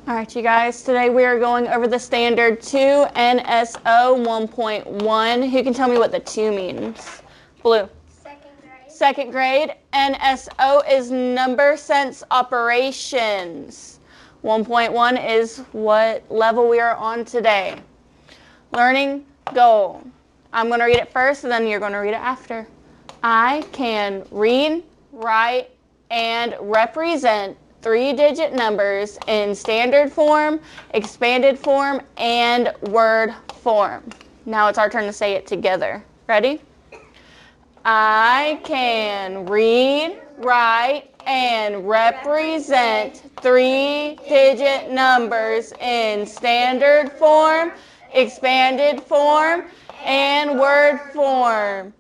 All right, you guys, today we are going over the standard 2 NSO 1.1. Who can tell me what the 2 means? Blue. Second grade. NSO is number sense operations. 1.1 is what level we are on today. Learning goal. I'm going to read it first and then you're going to read it after. I can read, write, and represent 3-digit numbers in standard form, expanded form, and word form. Now it's our turn to say it together. Ready? I can read, write, and represent 3-digit numbers in standard form, expanded form, and word form.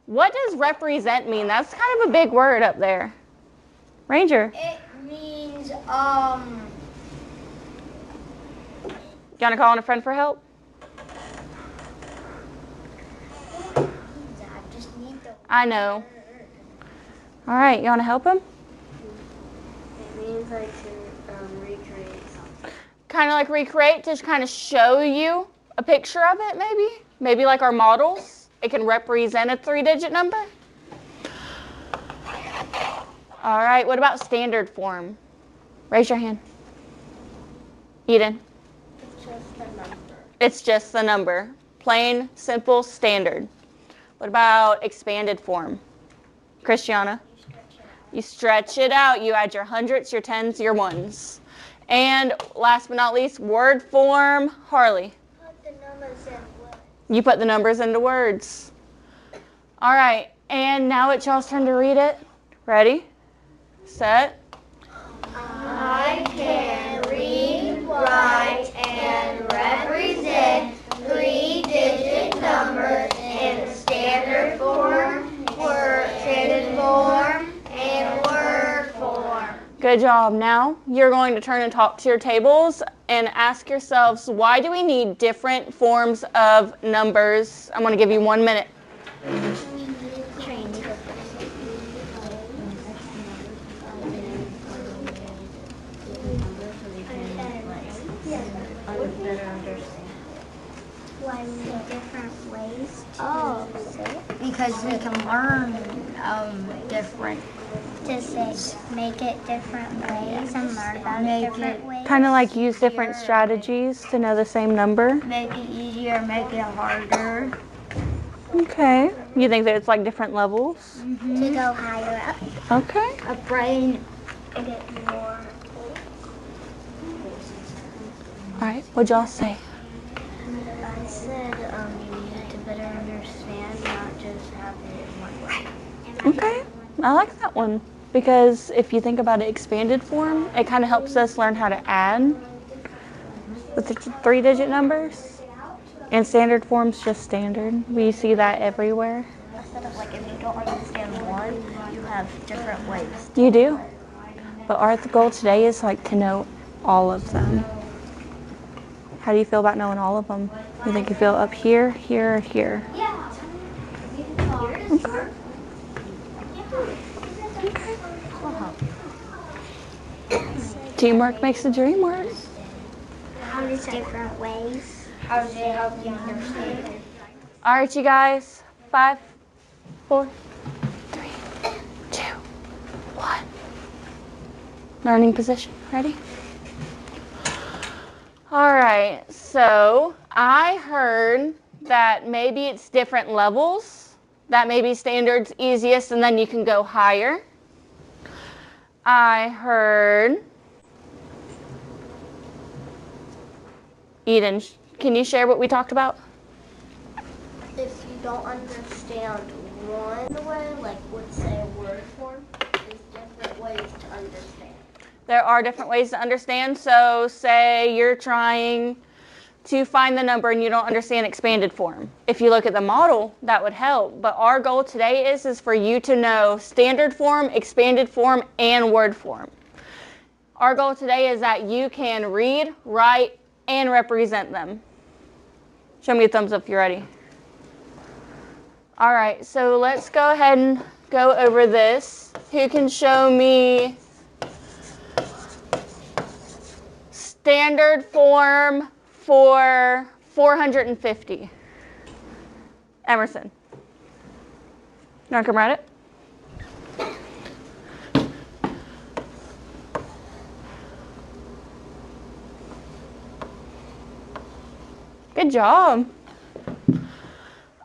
What does represent mean? That's kind of a big word up there. Ranger. It means, You want to call on a friend for help? I know. All right, you want to help him? It means like to recreate something. Kind of like recreate, to kind of show you a picture of it, maybe? Maybe like our models. It can represent a 3-digit number. All right, what about standard form? Raise your hand. Eden. It's just the number. It's just the number. Plain, simple, standard. What about expanded form? Christiana? You stretch it out. You add your hundreds, your tens, your ones. And last but not least, word form. Harley? Put the numbers in words. You put the numbers into words. All right, and now it's y'all's turn to read it. Ready? Set. I can read, write, and represent 3-digit numbers in standard form, expanded form, and word form. Good job. Now you're going to turn and talk to your tables and ask yourselves, why do we need different forms of numbers? I'm going to give you 1 minute. Why we need different ways? Oh, because we can learn different. Just make it different ways and learn about it different ways. Kind of like use different strategies to know the same number. Make it easier, make it harder. Okay. You think that it's like different levels? Mm-hmm. To go higher up. Okay. A brain and get more. All right. What'd y'all say? I said you need to better understand, not just have it in one way. Okay. I like that one. Because if you think about it, expanded form, it kind of helps us learn how to add with the 3-digit numbers. And standard form's just standard. We see that everywhere. Instead of like if you don't understand one, you have different ways. You do. But our goal today is like to know all of them. How do you feel about knowing all of them? You think you feel up here, here, or here? Yeah. Okay. Teamwork makes the dream work. How does different ways? How does it help you understand? All right, you guys. 5, 4, 3, 2, 1. Learning position. Ready? All right. So I heard that maybe it's different levels. That maybe standard's easiest, and then you can go higher. I heard. Eden, can you share what we talked about? If you don't understand one way, like let's say word form, there's different ways to understand. There are different ways to understand. So say you're trying to find the number and you don't understand expanded form. If you look at the model, that would help. But our goal today is for you to know standard form, expanded form, and word form. Our goal today is that you can read, write, and represent them. Show me a thumbs up if you're ready. All right, so let's go ahead and go over this. Who can show me standard form for 450. Emerson. You want to come write it? Good job.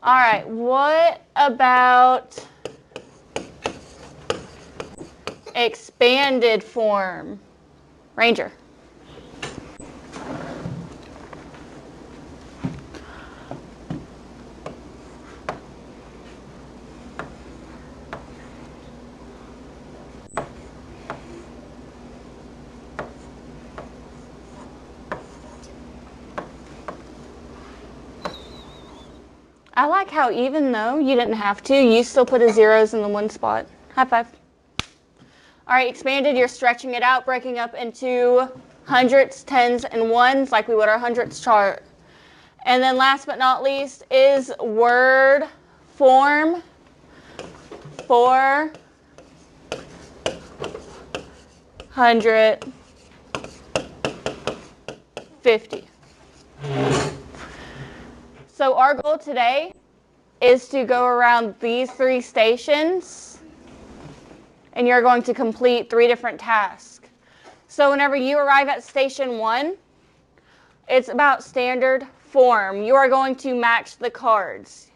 All right, what about expanded form? Ranger. I like how even though you didn't have to, you still put a zeros in the one spot. High five. All right, expanded, you're stretching it out, breaking up into hundreds, tens, and ones like we would our hundreds chart. And then last but not least is word form for 150. So our goal today is to go around these 3 stations, and you're going to complete 3 different tasks. So whenever you arrive at station 1, it's about standard form. You are going to match the cards.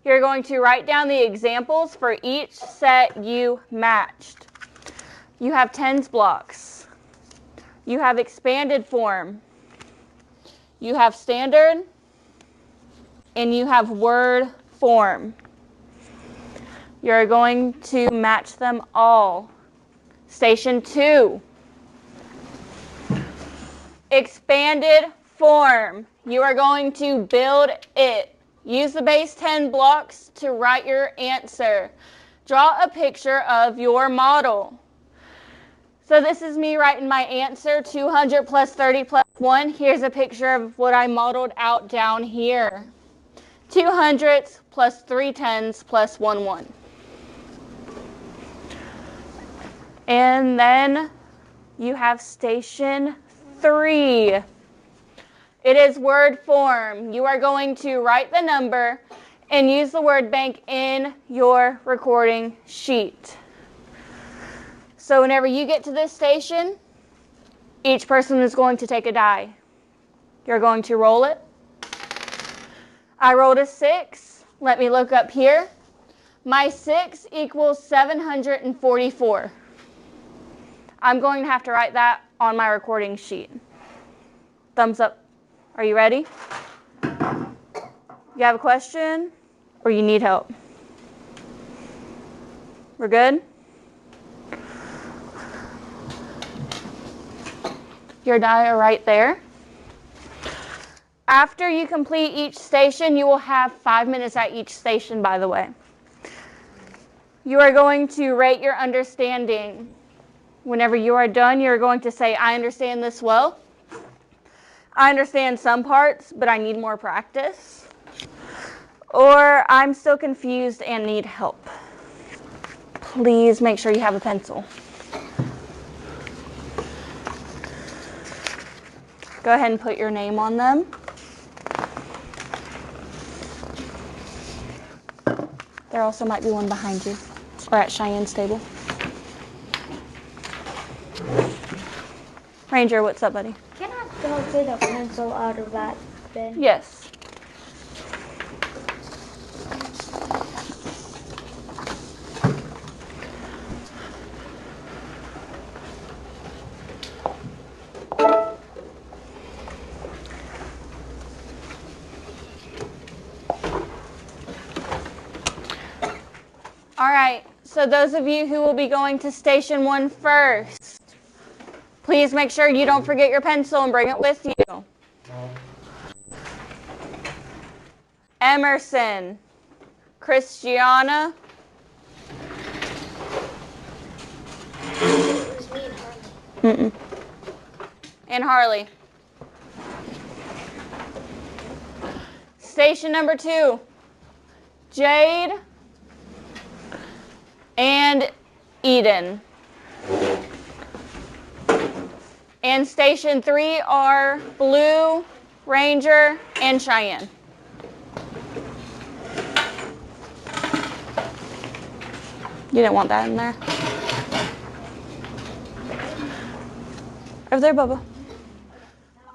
You're going to write down the examples for each set you matched. You have tens blocks. You have expanded form. You have standard. And you have word form. You're going to match them all. Station 2. Expanded form. You are going to build it. Use the base 10 blocks to write your answer. Draw a picture of your model. So this is me writing my answer, 200 plus 30 plus 1. Here's a picture of what I modeled out down here. 200s plus 3 10s plus 1 1. And then you have station 3. It is word form. You are going to write the number and use the word bank in your recording sheet. So whenever you get to this station, each person is going to take a die. You're going to roll it. I rolled a 6. Let me look up here. My 6 equals 744. I'm going to have to write that on my recording sheet. Thumbs up. Are you ready? You have a question or you need help? We're good? Your die are right there. After you complete each station, you will have 5 minutes at each station, by the way. You are going to rate your understanding. Whenever you are done, you're going to say, I understand this well. I understand some parts, but I need more practice. Or I'm still confused and need help. Please make sure you have a pencil. Go ahead and put your name on them. There also might be one behind you, or at Cheyenne's table. Ranger, what's up, buddy? Can I go get a pencil out of that bin? Yes. All right, so those of you who will be going to station 1 first, please make sure you don't forget your pencil and bring it with you. Emerson, Christiana, and Harley. Station number 2, Jade and Eden. And station 3 are Blue, Ranger, and Cheyenne. You didn't want that in there. Over there, Bubba.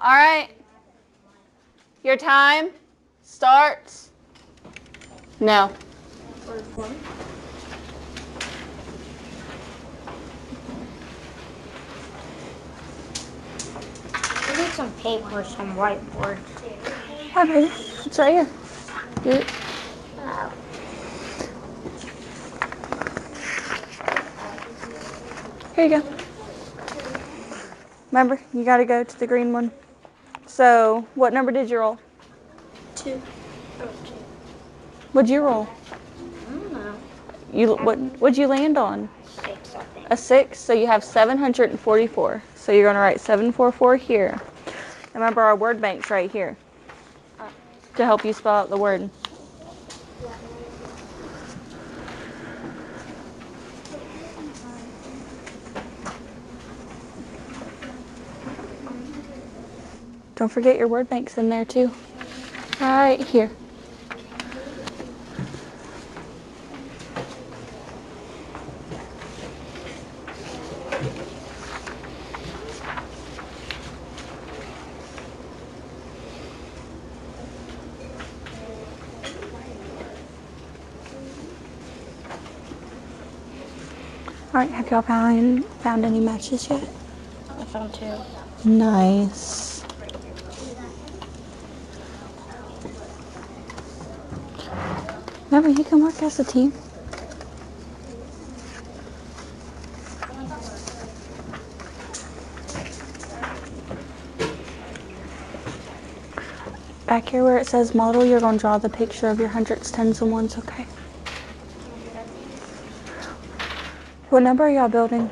All right. Your time starts now. We need some paper, some whiteboard. Hi, baby. It's right here. Get it. Oh. Here you go. Remember, you got to go to the green one. So, what number did you roll? 2. What'd you roll? I don't know. What'd you land on? 6, I think. A 6. So you have 744. So you're going to write 744 here. Remember, our word bank's right here to help you spell out the word. Don't forget your word bank's in there too. Right here. All right, have y'all found any matches yet? I found 2. Nice. Remember, you can work as a team. Back here where it says model, you're going to draw the picture of your hundreds, tens, and ones, okay? What number are y'all building?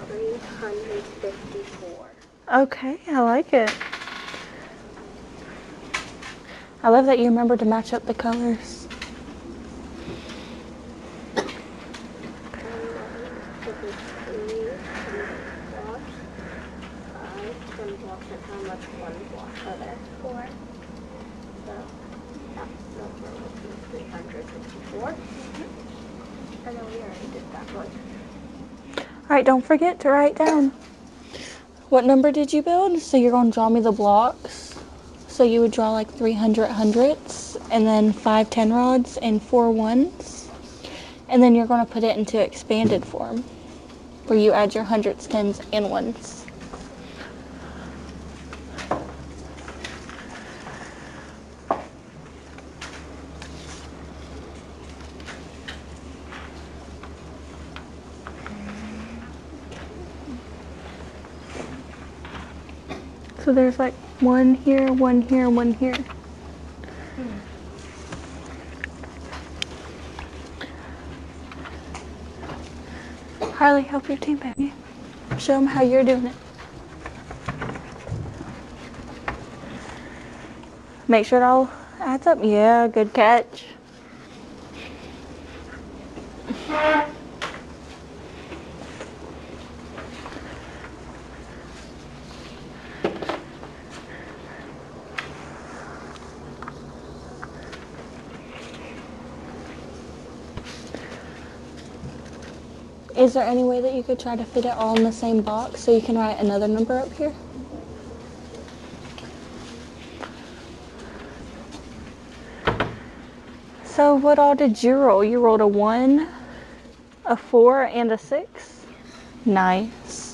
354. Okay, I like it. I love that you remember to match up the colors. How much one block are there? 4. So that number would be 354. And then we already did that one. All right, don't forget to write down. What number did you build? So you're going to draw me the blocks. So you would draw like 300 hundredths, and then 5 10 rods, and 4 ones. And then you're going to put it into expanded form, where you add your hundreds, tens, and ones. So there's like 1 here, 1 here, 1 here. Harley, help your team, baby. Show them how you're doing it. Make sure it all adds up. Yeah, good catch. Is there any way that you could try to fit it all in the same box so you can write another number up here? So what all did you roll? You rolled a 1, a 4, and a 6? Nice.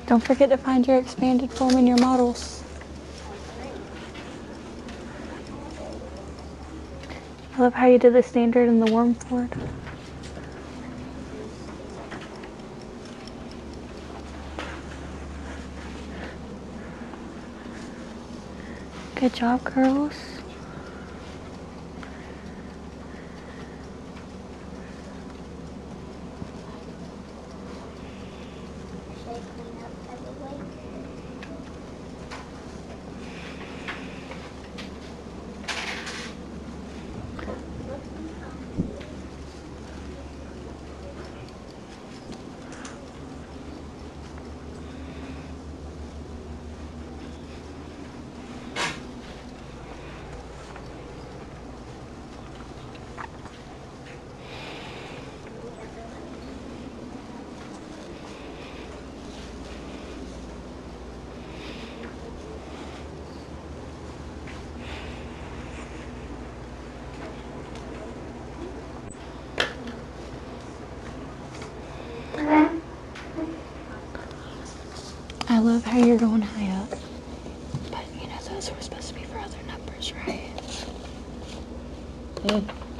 Don't forget to find your expanded form in your models. I love how you did the standard and the worm forward. Good job, girls. I love how you're going high up. But you know those were supposed to be for other numbers, right?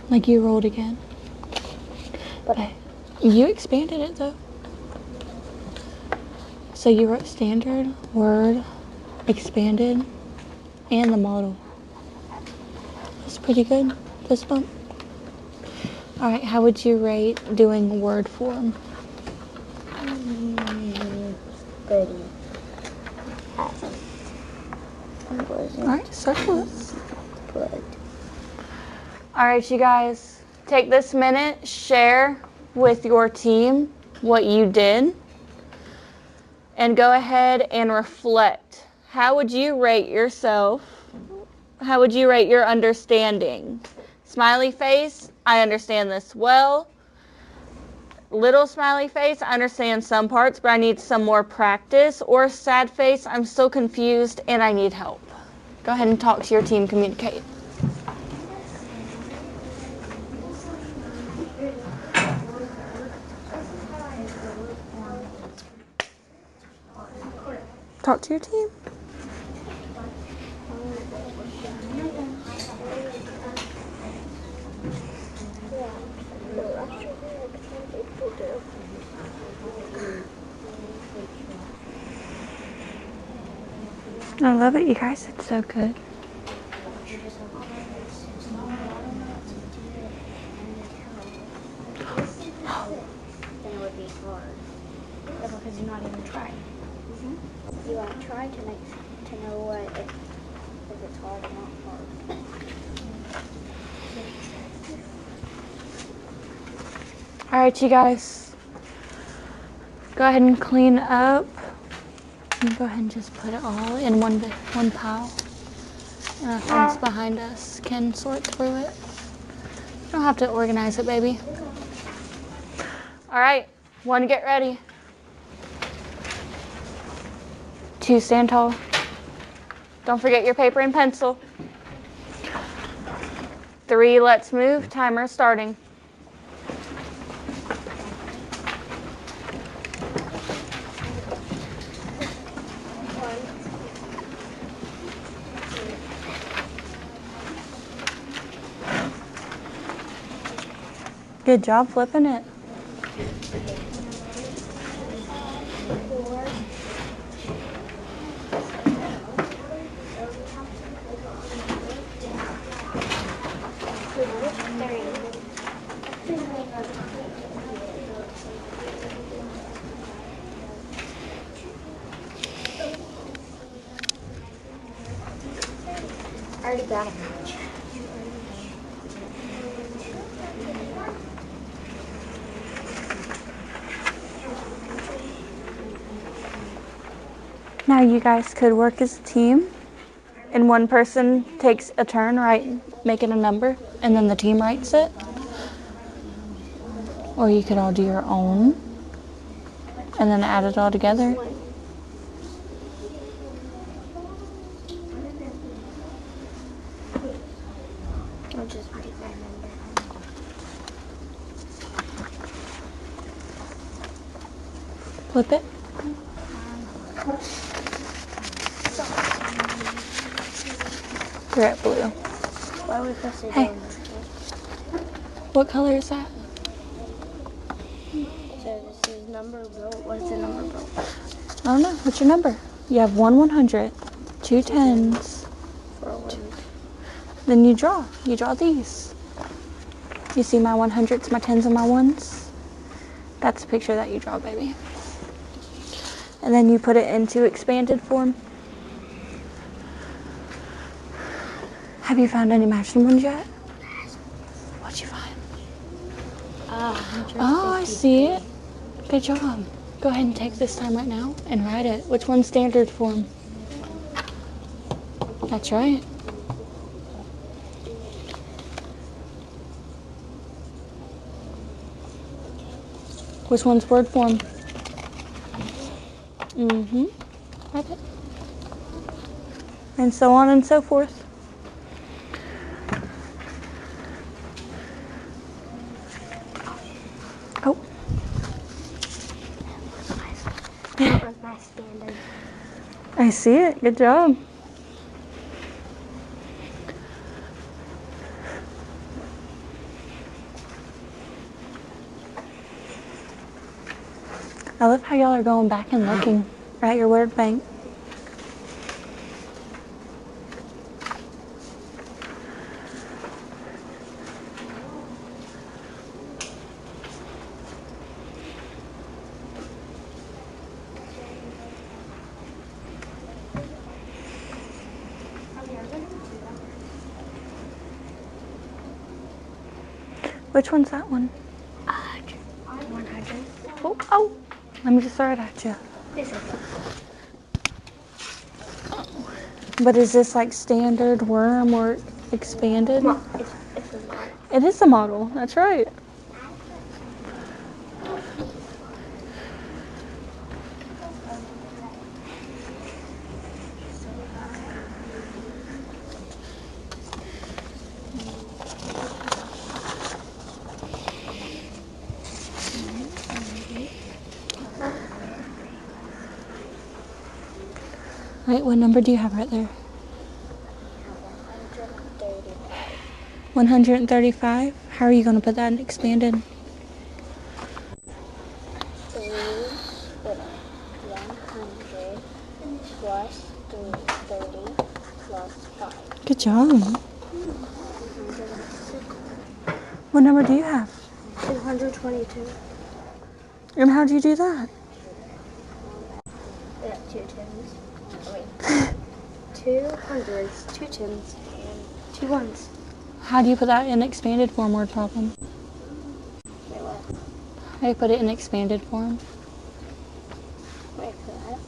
Like you rolled again. But you expanded it though. So you wrote standard, word, expanded, and the model. That's pretty good. Fist bump. Alright, how would you rate doing word form? Goody. Alright, circle it. Good. Alright, you guys, take this minute, share with your team what you did, and go ahead and reflect. How would you rate yourself? How would you rate your understanding? Smiley face, I understand this well. Little smiley face, I understand some parts, but I need some more practice. Or sad face, I'm so confused and I need help. Go ahead and talk to your team, communicate. Talk to your team. I love it, you guys. It's so good. Then it would be hard. Yeah, because you're not even trying. You gotta try to know what if it's hard or not hard. All right, you guys. Go ahead and clean up. And go ahead and just put it all in one pile. And our friends behind us can sort through it. You don't have to organize it, baby. All right, 1, get ready. 2, stand tall. Don't forget your paper and pencil. 3, let's move. Timer starting. Good job flipping it. I already got it. Now you guys could work as a team, and one person takes a turn making a number, and then the team writes it. Or you could all do your own, and then add it all together. I'll just write my number. Flip it. You're at blue. Why are we supposed to Hey. do this? What color is that? So this is number built. What's the number built? I don't know. What's your number? You have 1 100, 2 10s, For Then you draw. You draw these. You see my 100s, my 10s, and my 1s? That's the picture that you draw, baby. And then you put it into expanded form. Have you found any matching ones yet? What'd you find? Oh, I see it. Good job. Go ahead and take this time right now and write it. Which one's standard form? That's right. Which one's word form? Write it. And so on and so forth. Oh. That was my standard. I see it. Good job. I love how y'all are going back and looking at your word bank. Which one's that one? 100. Oh, let me just throw it at you. This is But is this like standard worm or expanded? it's a lot. It is a model. That's right. Right, what number do you have right there? 135. How are you going to put that in expanded? 100 plus 30 plus 5. Good job. What number do you have? 222. And how do you do that? We got 2 tens. Wait. 2 hundreds, 2 tens, and 2 ones. How do you put that in expanded form word problem? Wait, what? How do you put it in expanded form? Wait for that.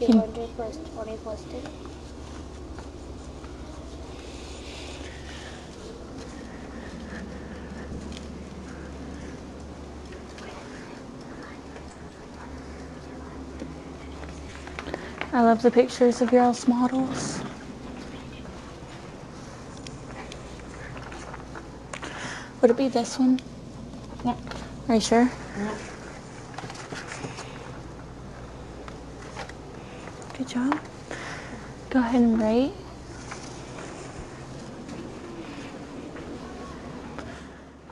200 plus 20 plus 2. I love the pictures of y'all's models. Would it be this one? Yeah. Are you sure? Yeah. Good job. Go ahead and rate.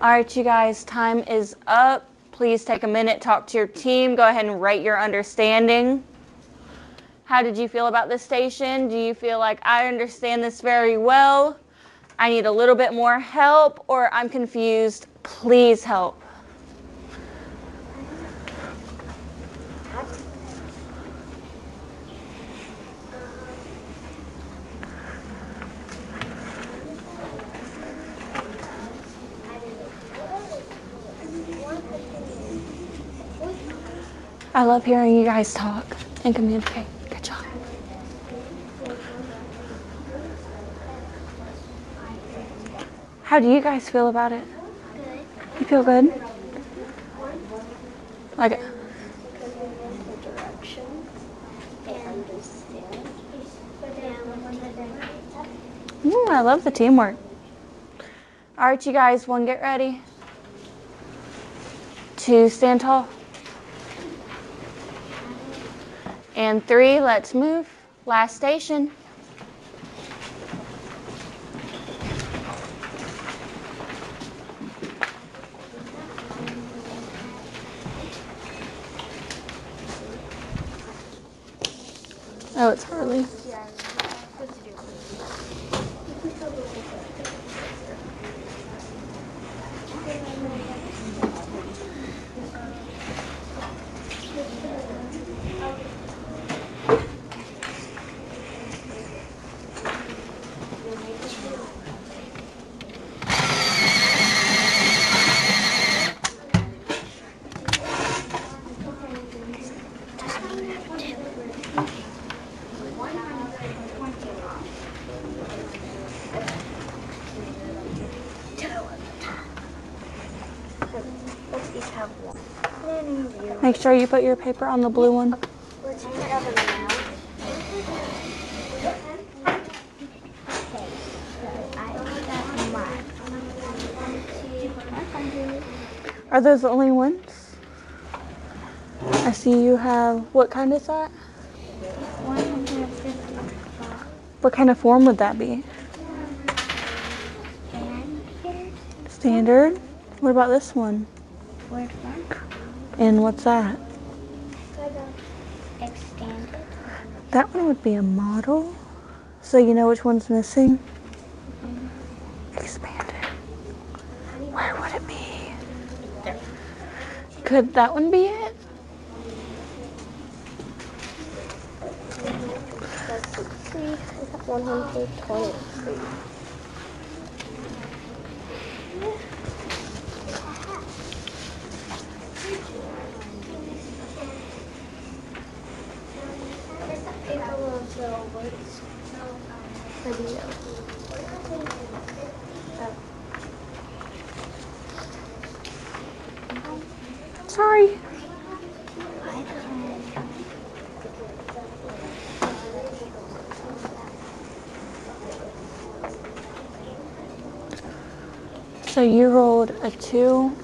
All right, you guys, time is up. Please take a minute, talk to your team. Go ahead and rate your understanding. How did you feel about this station? Do you feel like I understand this very well? I need a little bit more help, or I'm confused? Please help. I love hearing you guys talk and communicate. Good job. How do you guys feel about it? Good. You feel good? Like, The direction and understand. I love the teamwork. All right, you guys, 1, get ready. 2, stand tall. And 3, let's move. Last station. Oh, it's early. have one. Make sure you put your paper on the blue one. Let's put it over now. Okay, so I only got one. Are those the only ones? I see you have, what kind is that? 150. What kind of form would that be? Standard? What about this one? Word form. And what's that? Expanded. That one would be a model. So you know which one's missing? Expanded. Where would it be? There. Could that one be it? Let's see. We got 123. Sorry. So you rolled a 2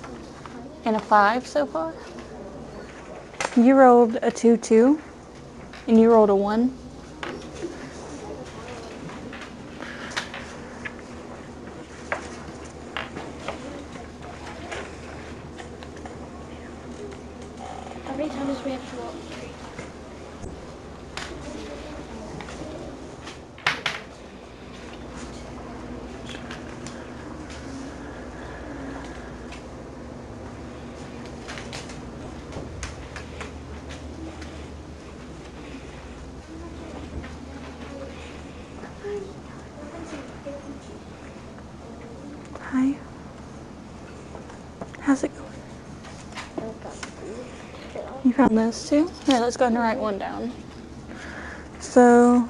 and a 5 so far? You rolled a 2, 2, and you rolled a 1. How many times do we have to roll? 3. Hi. How's it going? You found those two? Here, let's go ahead and write one down. So,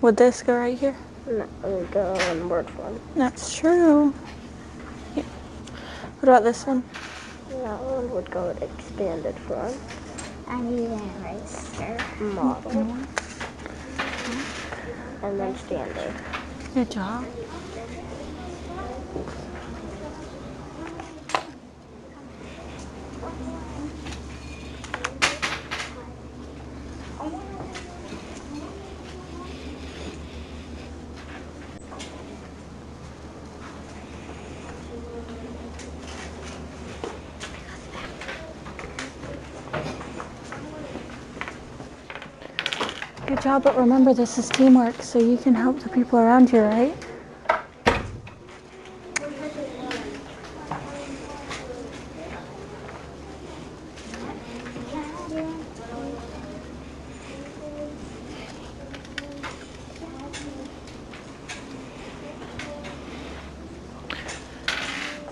would this go right here? No, it would go in word form. That's true. Yeah. What about this one? That one would go in expanded form. I'm using it right there. Model. And then standard. Good job. Good job, but remember this is teamwork, so you can help the people around you, right?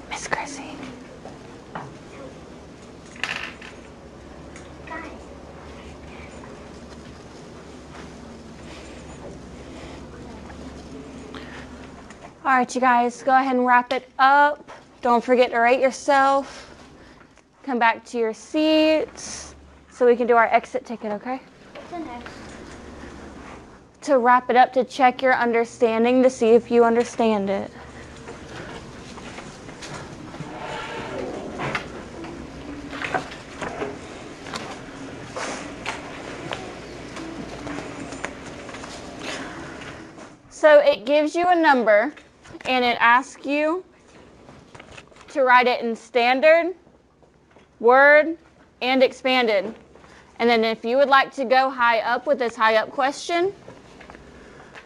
Miss Chrissy. All right, you guys, go ahead and wrap it up. Don't forget to rate yourself. Come back to your seats so we can do our exit ticket, okay? What's the next? To wrap it up, to check your understanding to see if you understand it. So it gives you a number and it asks you to write it in standard, word, and expanded. And then if you would like to go high up with this high up question,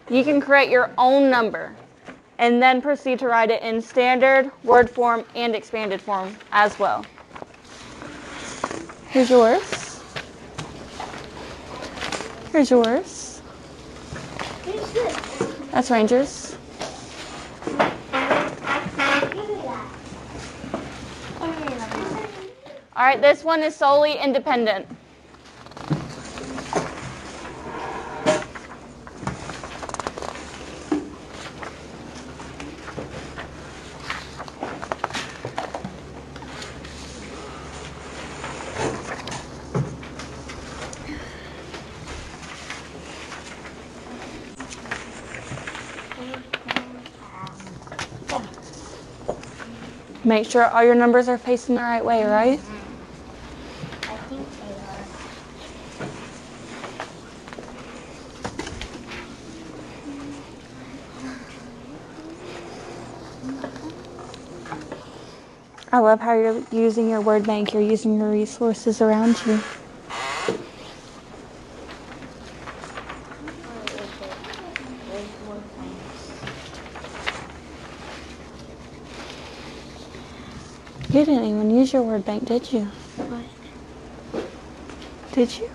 you can create your own number and then proceed to write it in standard, word form, and expanded form as well. Here's yours. Here's yours. Who's this? That's Ranger's. All right, this one is solely independent. Make sure all your numbers are facing the right way, right? I think they are. I love how you're using your word bank. You're using your resources around you. You didn't even use your word bank, did you? What? Did you?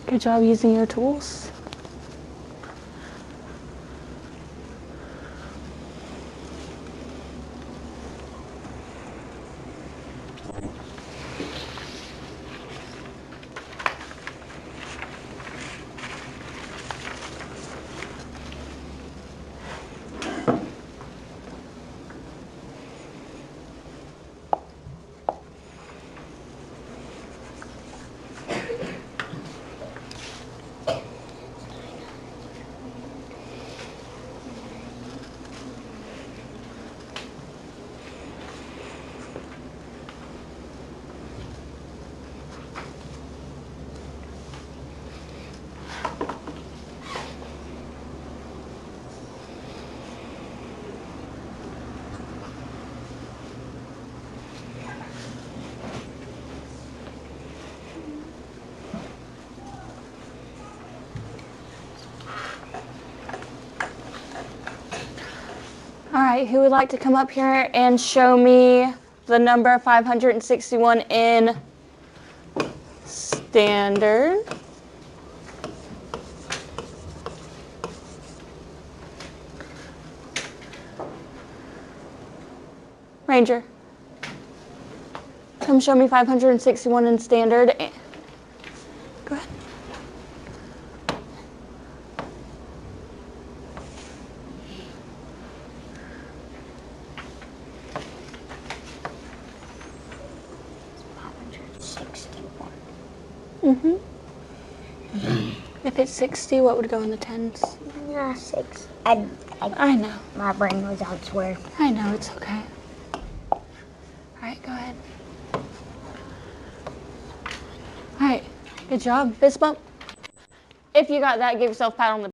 Good job using your tools. All right, who would like to come up here and show me the number 561 in standard? Ranger, come show me 561 in standard. Go ahead. If it's 60, what would go in the tens? 6. I know. My brain was elsewhere. I know, it's okay. All right, go ahead. All right, good job. Fist bump. If you got that, give yourself a pat on the